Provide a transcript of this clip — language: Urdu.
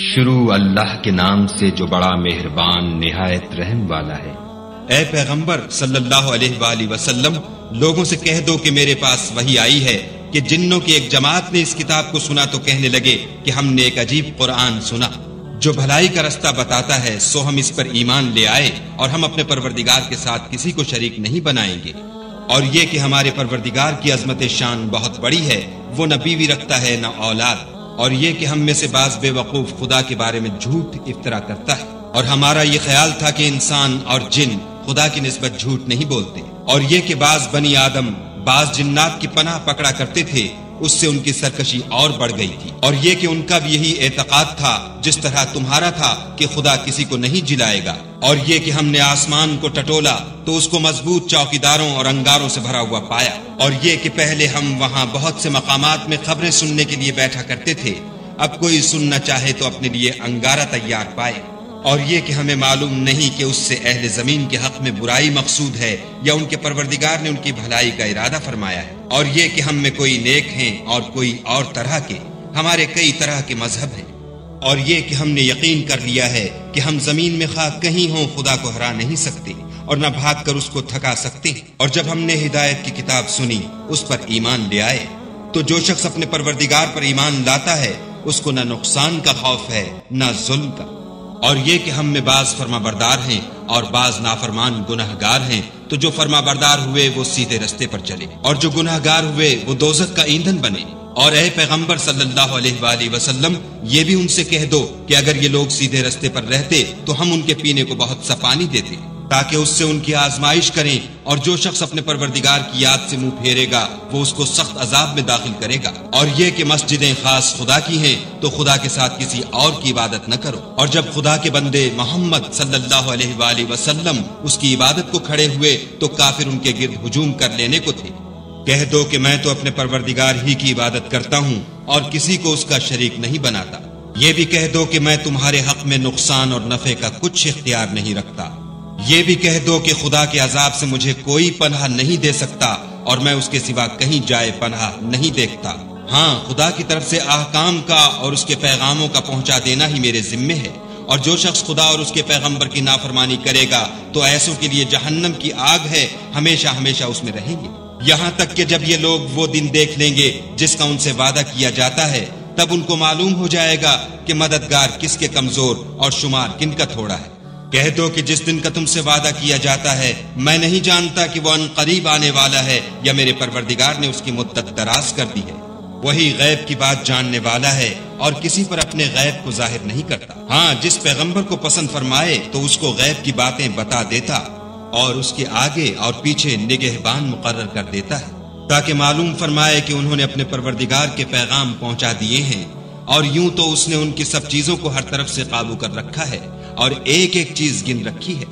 شروع اللہ کے نام سے جو بڑا مہربان نہایت رحم والا ہے۔ اے پیغمبر صلی اللہ علیہ وآلہ وسلم، لوگوں سے کہہ دو کہ میرے پاس وحی آئی ہے کہ جنوں کی ایک جماعت نے اس کتاب کو سنا تو کہنے لگے کہ ہم نے ایک عجیب قرآن سنا جو بھلائی کا رستہ بتاتا ہے، سو ہم اس پر ایمان لے آئے اور ہم اپنے پروردگار کے ساتھ کسی کو شریک نہیں بنائیں گے۔ اور یہ کہ ہمارے پروردگار کی عظمت شان بہت بڑی ہے، وہ نہ بیوی رکھتا ہے نہ اولاد، اور یہ کہ ہم میں سے بعض بے وقوف خدا کے بارے میں جھوٹ افطرا کرتا ہے، اور ہمارا یہ خیال تھا کہ انسان اور جن خدا کی نسبت جھوٹ نہیں بولتے، اور یہ کہ بعض بنی آدم بعض جنات کی پناہ پکڑا کرتے تھے، اس سے ان کی سرکشی اور بڑھ گئی تھی، اور یہ کہ ان کا بھی یہی اعتقاد تھا جس طرح تمہارا تھا کہ خدا کسی کو نہیں جلائے گا، اور یہ کہ ہم نے آسمان کو ٹٹولا تو اس کو مضبوط چوکیداروں اور انگاروں سے بھرا ہوا پایا، اور یہ کہ پہلے ہم وہاں بہت سے مقامات میں خبریں سننے کے لیے بیٹھا کرتے تھے، اب کوئی سننا چاہے تو اپنے لیے انگارہ تیار پائے، اور یہ کہ ہمیں معلوم نہیں کہ اس سے اہل زمین کے حق میں برائی مقصود ہے یا ان کے پروردگار نے ان کی بھلائی کا ارادہ فرمایا ہے، اور یہ کہ ہم میں کوئی نیک ہیں اور کوئی اور طرح کے، ہمارے کئی طرح کے مذہب ہیں، اور یہ کہ ہم نے یقین کر لیا ہے کہ ہم زمین میں خواہ کہیں ہوں خدا کو ہرا نہیں سکتے اور نہ بھاگ کر اس کو تھکا سکتے ہیں، اور جب ہم نے ہدایت کی کتاب سنی اس پر ایمان لے آئے، تو جو شخص اپنے پروردگار پر ایمان لاتا ہے اس کو نہ نقصان کا خوف ہے نہ ظلم کا، اور یہ کہ ہم میں بعض فرما بردار ہیں اور بعض نافرمان گناہ گار ہیں، تو جو فرما بردار ہوئے وہ سیدھے رستے پر چلے اور جو گناہ گار ہوئے وہ دوزخ کا ایندھن بنے۔ اور اے پیغمبر صلی اللہ علیہ وآلہ وسلم، یہ بھی ان سے کہہ دو کہ اگر یہ لوگ سیدھے رستے پر رہتے تو ہم ان کے پینے کو بہت سا پانی دیتے تاکہ اس سے ان کی آزمائش کریں، اور جو شخص اپنے پروردگار کی یاد سے منہ پھیرے گا وہ اس کو سخت عذاب میں داخل کرے گا، اور یہ کہ مسجدیں خاص خدا کی ہیں تو خدا کے ساتھ کسی اور کی عبادت نہ کرو، اور جب خدا کے بندے محمد صلی اللہ علیہ وآلہ وسلم اس کی عبادت کو کھڑے ہوئے تو کافر ان کے گرد ہجوم کر لینے کو تھے، کہہ دو کہ میں تو اپنے پروردگار ہی کی عبادت کرتا ہوں اور کسی کو اس کا شریک نہیں بناتا، یہ بھی کہہ دو کہ میں تمہارے حق میں نقصان اور نفع کا کچھ اختیار نہیں رکھتا، یہ بھی کہہ دو کہ خدا کے عذاب سے مجھے کوئی پناہ نہیں دے سکتا اور میں اس کے سوا کہیں جائے پناہ نہیں دیکھتا، ہاں خدا کی طرف سے احکام کا اور اس کے پیغاموں کا پہنچا دینا ہی میرے ذمے ہے، اور جو شخص خدا اور اس کے پیغمبر کی نافرمانی کرے گا تو ایسوں کے لیے جہنم کی آگ ہے، ہمیشہ ہمیشہ اس میں رہیں گے، یہاں تک کہ جب یہ لوگ وہ دن دیکھ لیں گے جس کا ان سے وعدہ کیا جاتا ہے، تب ان کو معلوم ہو جائے گا کہ مددگار کس کے کمزور اور شمار کن کا تھوڑا ہے۔ کہہ دو کہ جس دن کا تم سے وعدہ کیا جاتا ہے میں نہیں جانتا کہ وہ ان قریب آنے والا ہے یا میرے پروردگار نے اس کی مدت دراز کر دی ہے، وہی غیب کی بات جاننے والا ہے اور کسی پر اپنے غیب کو ظاہر نہیں کرتا، ہاں جس پیغمبر کو پسند فرمائے تو اس کو غیب کی باتیں بتا دیتا اور اس کے آگے اور پیچھے نگہبان مقرر کر دیتا ہے تاکہ معلوم فرمائے کہ انہوں نے اپنے پروردگار کے پیغام پہنچا دیے ہیں، اور یوں تو اس نے ان کی سب چیزوں کو ہر طرف سے قابو کر رکھا ہے اور ایک ایک چیز گن رکھی ہے۔